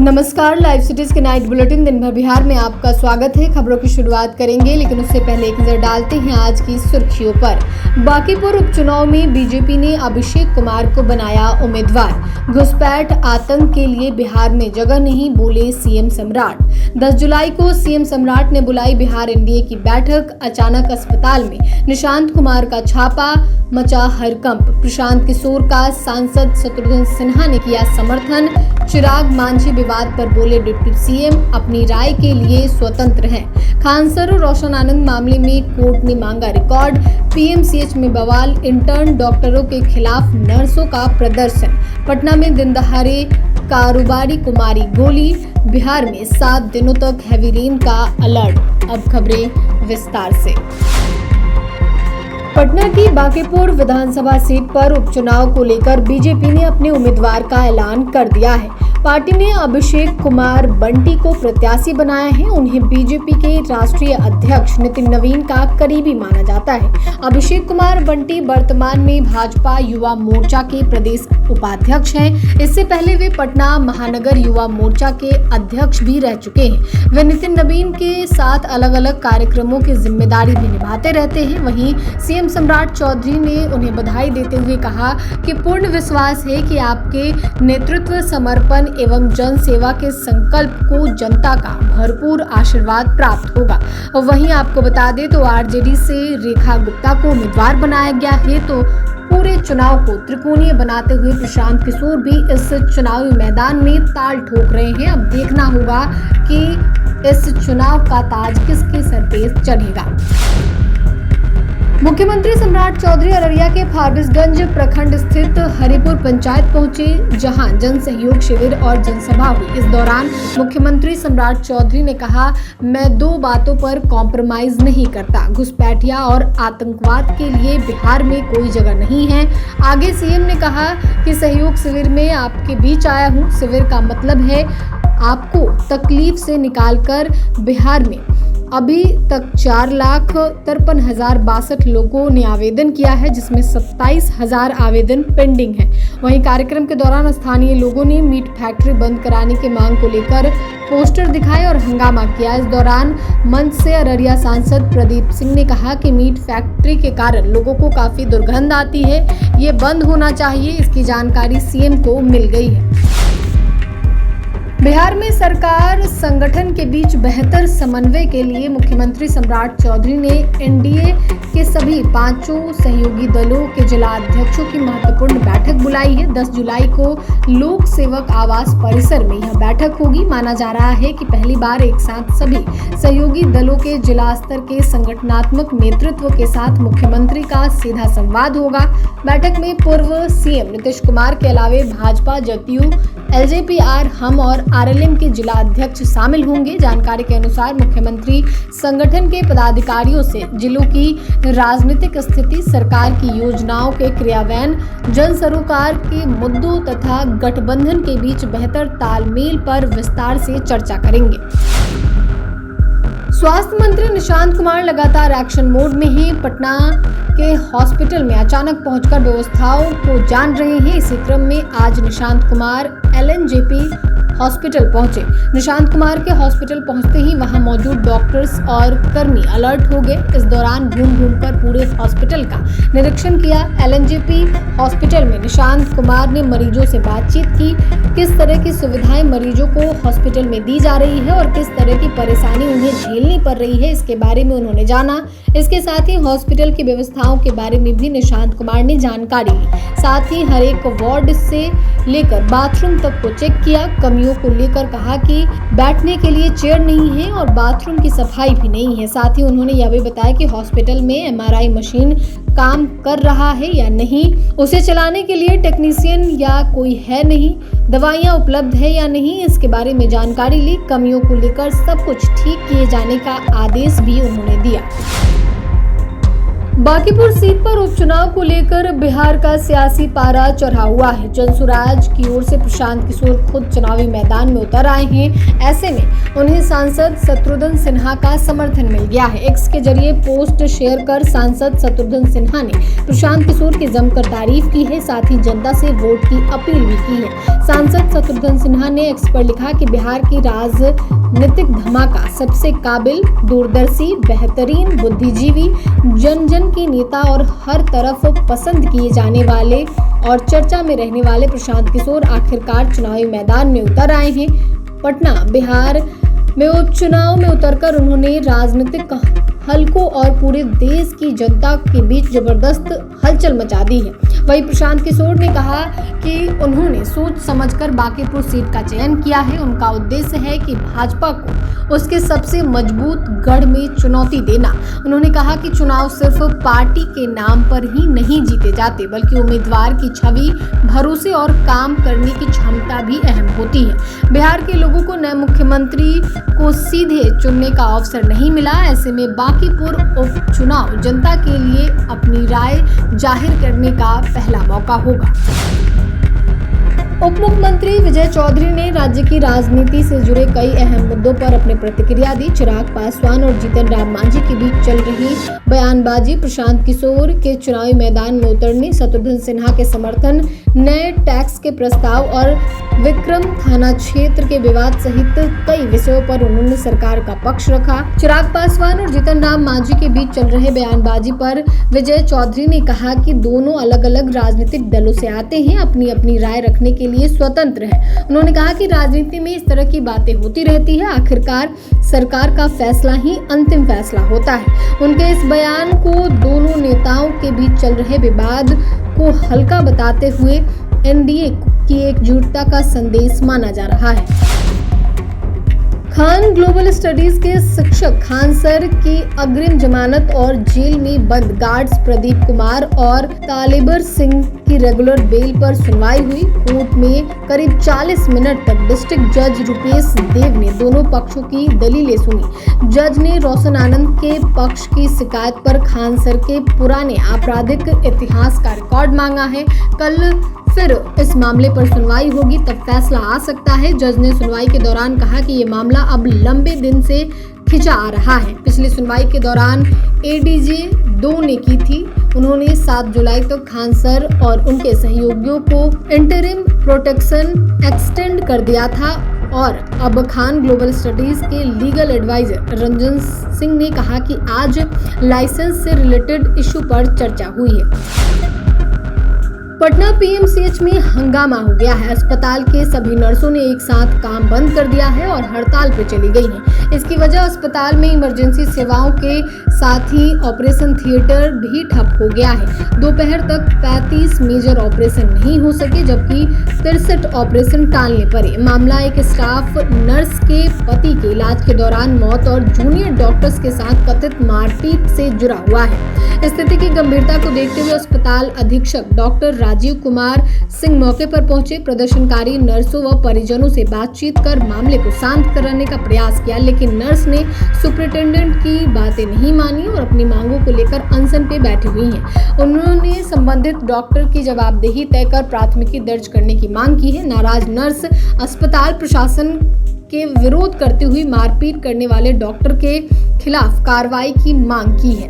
नमस्कार, live cities के night bulletin दिन भर बिहार में आपका स्वागत है। खबरों की शुरुआत करेंगे, लेकिन उससे पहले एक नजर डालते हैं आज की सुर्खियों पर। बांकीपुर उपचुनाव में बीजेपी ने अभिषेक कुमार को बनाया उम्मीदवार। घुसपैठ आतंक के लिए बिहार में जगह नहीं, बोले सीएम सम्राट। 10 जुलाई को सीएम सम्राट ने बुलाई बिहार एनडीए की बैठक। अचानक अस्पताल में निशांत कुमार का छापा, मचा हरकंप। प्रशांत किशोर का सांसद शत्रुघ्न सिन्हा ने किया समर्थन। चिराग मांझी विवाद पर बोले डिप्टी सीएम, अपनी राय के लिए स्वतंत्र हैं। खानसर और रोशन आनंद मामले में कोर्ट ने मांगा रिकॉर्ड। पीएमसीएच में बवाल, इंटर्न डॉक्टरों के खिलाफ नर्सों का प्रदर्शन। पटना में दिन दहाड़े कारोबारी को मारी गोली। बिहार में 7 दिनों तक हैवी रेन का अलर्ट। अब खबरें विस्तार से। पटना की बांकीपुर विधानसभा सीट पर उपचुनाव को लेकर बीजेपी ने अपने उम्मीदवार का ऐलान कर दिया है। पार्टी ने अभिषेक कुमार बंटी को प्रत्याशी बनाया है। उन्हें बीजेपी के राष्ट्रीय अध्यक्ष नितिन नवीन का करीबी माना जाता है। अभिषेक कुमार बंटी वर्तमान में भाजपा युवा मोर्चा के प्रदेश उपाध्यक्ष हैं। इससे पहले वे पटना महानगर युवा मोर्चा के अध्यक्ष भी रह चुके हैं। वे नितिन नवीन के साथ अलग अलग कार्यक्रमों की जिम्मेदारी भी निभाते रहते हैं। वहीं सीएम सम्राट चौधरी ने उन्हें बधाई देते हुए कहा कि पूर्ण विश्वास है कि आपके नेतृत्व, समर्पण एवं जन सेवा के संकल्प को जनता का भरपूर आशीर्वाद प्राप्त होगा। और वहीं आपको बता दें तो आरजेडी से रेखा गुप्ता को उम्मीदवार बनाया गया है। तो पूरे चुनाव को त्रिकोणीय बनाते हुए प्रशांत किशोर भी इस चुनावी मैदान में ताल ठोक रहे हैं। अब देखना होगा कि इस चुनाव का ताज किसके सर पे चढ़ेगा। मुख्यमंत्री सम्राट चौधरी अररिया के फारबिसगंज प्रखंड स्थित हरिपुर पंचायत पहुंचे, जहां जन सहयोग शिविर और जनसभा हुई। इस दौरान मुख्यमंत्री सम्राट चौधरी ने कहा, मैं 2 बातों पर कॉम्प्रोमाइज नहीं करता। घुसपैठिया और आतंकवाद के लिए बिहार में कोई जगह नहीं है। आगे सीएम ने कहा कि सहयोग शिविर में आपके बीच आया हूं। शिविर का मतलब है आपको तकलीफ से निकालकर बिहार में अभी तक 4,53,062 लोगों ने आवेदन किया है, जिसमें 27,000 आवेदन पेंडिंग है। वहीं कार्यक्रम के दौरान स्थानीय लोगों ने मीट फैक्ट्री बंद कराने की मांग को लेकर पोस्टर दिखाए और हंगामा किया। इस दौरान मंच से अररिया सांसद प्रदीप सिंह ने कहा कि मीट फैक्ट्री के कारण लोगों को काफी दुर्गंध आती है, ये बंद होना चाहिए। इसकी जानकारी सीएम को मिल गई है। बिहार में सरकार संगठन के बीच बेहतर समन्वय के लिए मुख्यमंत्री सम्राट चौधरी ने एनडीए के सभी 5 सहयोगी दलों के जिला अध्यक्षों की महत्वपूर्ण बैठक बुलाई है। 10 जुलाई को लोक सेवक आवास परिसर में यह बैठक होगी। माना जा रहा है कि पहली बार एक साथ सभी सहयोगी दलों के जिला स्तर के संगठनात्मक नेतृत्व के साथ मुख्यमंत्री का सीधा संवाद होगा। बैठक में पूर्व सीएम नीतीश कुमार के अलावे भाजपा, जदयू, एलजेपी-आर, हम और आरएलएम के जिला अध्यक्ष शामिल होंगे। जानकारी के अनुसार मुख्यमंत्री संगठन के पदाधिकारियों से जिलों की राजनीतिक स्थिति, सरकार की योजनाओं के क्रियान्वयन, जन सरोकार के मुद्दों तथा गठबंधन के बीच बेहतर तालमेल पर विस्तार से चर्चा करेंगे। स्वास्थ्य मंत्री निशांत कुमार लगातार एक्शन मोड में हैं। पटना के हॉस्पिटल में अचानक पहुंचकर व्यवस्थाओं को जान रहे हैं। इसी क्रम में आज निशांत कुमार एलएनजेपी हॉस्पिटल पहुंचे। निशांत कुमार के हॉस्पिटल पहुंचते ही वहां मौजूद डॉक्टर्स और कर्मी अलर्ट हो गए। इस दौरान घूम-घूमकर पूरे हॉस्पिटल का निरीक्षण किया। एलएनजेपी हॉस्पिटल में निशांत कुमार ने मरीजों से बातचीत की। किस तरह की सुविधाएं मरीजों को हॉस्पिटल में दी जा रही है और किस तरह की परेशानी उन्हें झेलनी पड़ रही है, इसके बारे में उन्होंने जाना। इसके साथ ही हॉस्पिटल की व्यवस्थाओं के बारे में भी निशांत कुमार ने जानकारी ली। साथ ही हर एक वार्ड से लेकर बाथरूम तक को चेक किया। कमियों को लेकर कहा कि बैठने के लिए चेयर नहीं है और बाथरूम की सफाई भी नहीं है। साथ ही उन्होंने यह भी बताया कि हॉस्पिटल में एमआरआई मशीन काम कर रहा है या नहीं, उसे चलाने के लिए टेक्नीशियन या कोई है नहीं, दवाइयां उपलब्ध है या नहीं, इसके बारे में जानकारी ली। कमियों को लेकर सब कुछ ठीक किए जाने का आदेश भी उन्होंने दिया। बांकीपुर सीट पर उपचुनाव को लेकर बिहार का सियासी पारा चढ़ा हुआ है। जनसुराज की ओर से प्रशांत किशोर खुद चुनावी मैदान में उतर आए हैं। ऐसे में उन्हें सांसद शत्रुघ्न सिन्हा का समर्थन मिल गया है। एक्स के जरिए पोस्ट शेयर कर सांसद शत्रुघ्न सिन्हा ने प्रशांत किशोर की जमकर तारीफ की है, साथ ही जनता से वोट की अपील भी की है। सांसद शत्रुघ्न सिन्हा ने एक्स पर लिखा कि बिहार की राजनीतिक धमाका सबसे काबिल, दूरदर्शी, बेहतरीन, बुद्धिजीवी, जन जन के नेता और हर तरफ पसंद किए जाने वाले और चर्चा में रहने वाले प्रशांत किशोर आखिरकार चुनावी मैदान में उतर आए हैं। पटना बिहार में उपचुनाव में उतरकर उन्होंने राजनीतिक हलकों और पूरे देश की जनता के बीच जबरदस्त हलचल मचा दी है। वहीं प्रशांत किशोर ने कहा कि उन्होंने सोच समझकर बांकीपुर सीट का चयन किया है। उनका उद्देश्य है कि भाजपा को उसके सबसे मजबूत गढ़ में चुनौती देना। उन्होंने कहा कि चुनाव सिर्फ पार्टी के नाम पर ही नहीं जीते जाते, बल्कि उम्मीदवार की छवि, भरोसे और काम करने की क्षमता भी अहम होती है। बिहार के लोगों को नए मुख्यमंत्री को सीधे चुनने का अवसर नहीं मिला। ऐसे में बांकीपुर उपचुनाव जनता के लिए अपनी राय जाहिर करने का पहला मौका होगा। उप मुख्यमंत्री विजय चौधरी ने राज्य की राजनीति से जुड़े कई अहम मुद्दों पर अपनी प्रतिक्रिया दी। चिराग पासवान और जीतन राम मांझी के बीच चल रही बयानबाजी, प्रशांत किशोर के चुनावी मैदान में उतरने, शत्रुघ्न सिन्हा के समर्थन, नए टैक्स के प्रस्ताव और विक्रम थाना क्षेत्र के विवाद सहित कई विषयों पर उन्होंने सरकार का पक्ष रखा। चिराग पासवान और जीतन राम मांझी के बीच चल रहे बयानबाजी पर विजय चौधरी ने कहा कि दोनों अलग अलग राजनीतिक दलों से आते हैं, अपनी अपनी राय रखने के लिए स्वतंत्र है। उन्होंने कहा कि राजनीति में इस तरह की बातें होती रहती है, आखिरकार सरकार का फैसला ही अंतिम फैसला होता है। उनके इस बयान को दोनों नेताओं के बीच चल रहे विवाद को हल्का बताते हुए एनडीए की एकजुटता का संदेश माना जा रहा है। खान ग्लोबल स्टडीज के शिक्षक खान सर की अग्रिम जमानत और जेल में बंद गार्ड्स प्रदीप कुमार और तालिबर सिंह की रेगुलर बेल पर सुनवाई हुई। कोर्ट में करीब 40 मिनट तक डिस्ट्रिक्ट जज रुपेश देव ने दोनों पक्षों की दलीलें सुनी। जज ने रोशन आनंद के पक्ष की शिकायत पर खान सर के पुराने आपराधिक इतिहास का रिकॉर्ड मांगा है। कल फिर इस मामले पर सुनवाई होगी, तब फैसला आ सकता है। जज ने सुनवाई के दौरान कहा कि ये मामला अब लंबे दिन से खिंचा आ रहा है। पिछली सुनवाई के दौरान एडीजे 2 ने की थी। उन्होंने 7 जुलाई तक खान सर और उनके सहयोगियों को इंटरिम प्रोटेक्शन एक्सटेंड कर दिया था और अब खान ग्लोबल स्टडीज के लीगल एडवाइजर रंजन सिंह ने कहा कि आज लाइसेंस से रिलेटेड इशू पर चर्चा हुई है। पटना पीएमसीएच में हंगामा हो गया है। अस्पताल के सभी नर्सों ने एक साथ काम बंद कर दिया है और हड़ताल पर चली गई हैं। इसकी वजह अस्पताल में इमरजेंसी सेवाओं के साथ ही ऑपरेशन थिएटर भी ठप हो गया है। दोपहर तक 35 मेजर ऑपरेशन नहीं हो सके, जबकि 63 ऑपरेशन टालने पड़े। मामला एक स्टाफ नर्स के पति के इलाज के दौरान मौत और जूनियर डॉक्टर्स के साथ कथित मारपीट से जुड़ा हुआ है। स्थिति की गंभीरता को देखते हुए अस्पताल अधीक्षक डॉक्टर राजीव कुमार सिंह मौके पर पहुंचे। प्रदर्शनकारी नर्सों व परिजनों से बातचीत कर मामले को शांत कराने का प्रयास किया, लेकिन नर्स ने सुपरिटेंडेंट की बातें नहीं मानी और अपनी मांगों को लेकर अनशन पे बैठी हुई हैं। उन्होंने संबंधित डॉक्टर की जवाबदेही तय कर प्राथमिकी दर्ज करने की मांग की है। नाराज नर्स अस्पताल प्रशासन के विरोध करते हुए मारपीट करने वाले डॉक्टर के खिलाफ कार्रवाई की मांग की है।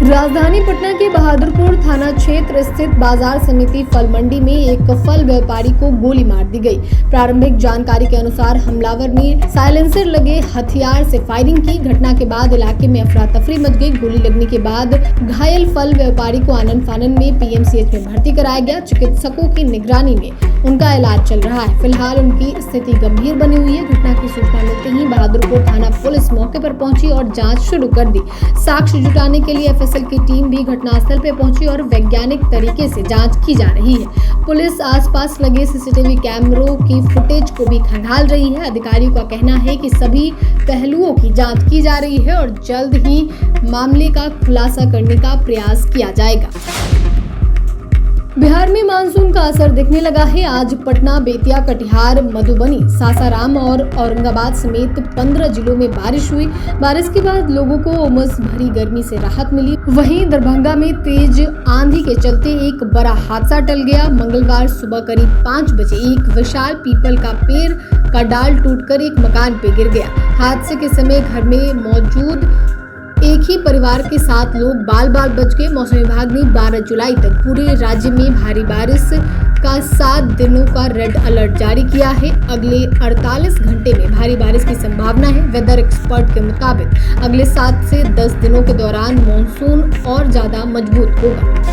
राजधानी पटना के बहादुरपुर थाना क्षेत्र स्थित बाजार समिति फल मंडी में एक फल व्यापारी को गोली मार दी गई। प्रारंभिक जानकारी के अनुसार हमलावर ने साइलेंसर लगे हथियार से फायरिंग की। घटना के बाद इलाके में अफरा तफरी मच गई। गोली लगने के बाद घायल फल व्यापारी को आनंद फानन में पीएमसीएच में भर्ती कराया गया। चिकित्सकों की निगरानी में उनका इलाज चल रहा है। फिलहाल उनकी स्थिति गंभीर बनी हुई है। घटना की सूचना मिलते ही बहादुरपुर थाना पुलिस मौके पर पहुंची और जांच शुरू कर दी। साक्ष्य जुटाने के लिए एफएसएल की टीम भी घटनास्थल पर पहुंची और वैज्ञानिक तरीके से जांच की जा रही है। पुलिस आसपास लगे सीसीटीवी कैमरों की फुटेज को भी खंगाल रही है। अधिकारियों का कहना है कि सभी पहलुओं की जांच की जा रही है और जल्द ही मामले का खुलासा करने का प्रयास किया जाएगा। बिहार में मानसून का असर दिखने लगा है। आज पटना, बेतिया, कटिहार, मधुबनी, सासाराम और औरंगाबाद समेत 15 जिलों में बारिश हुई। बारिश के बाद लोगों को उमस भरी गर्मी से राहत मिली। वहीं दरभंगा में तेज आंधी के चलते एक बड़ा हादसा टल गया। मंगलवार सुबह करीब 5 बजे एक विशाल पीपल का पेड़ का डाल टूटकर एक मकान पे गिर गया। हादसे के समय घर में मौजूद एक ही परिवार के 7 लोग बाल बाल बच गए। मौसम विभाग ने 12 जुलाई तक पूरे राज्य में भारी बारिश का 7 दिनों का रेड अलर्ट जारी किया है। अगले 48 घंटे में भारी बारिश की संभावना है। वेदर एक्सपर्ट के मुताबिक अगले 7 से 10 दिनों के दौरान मॉनसून और ज्यादा मजबूत होगा।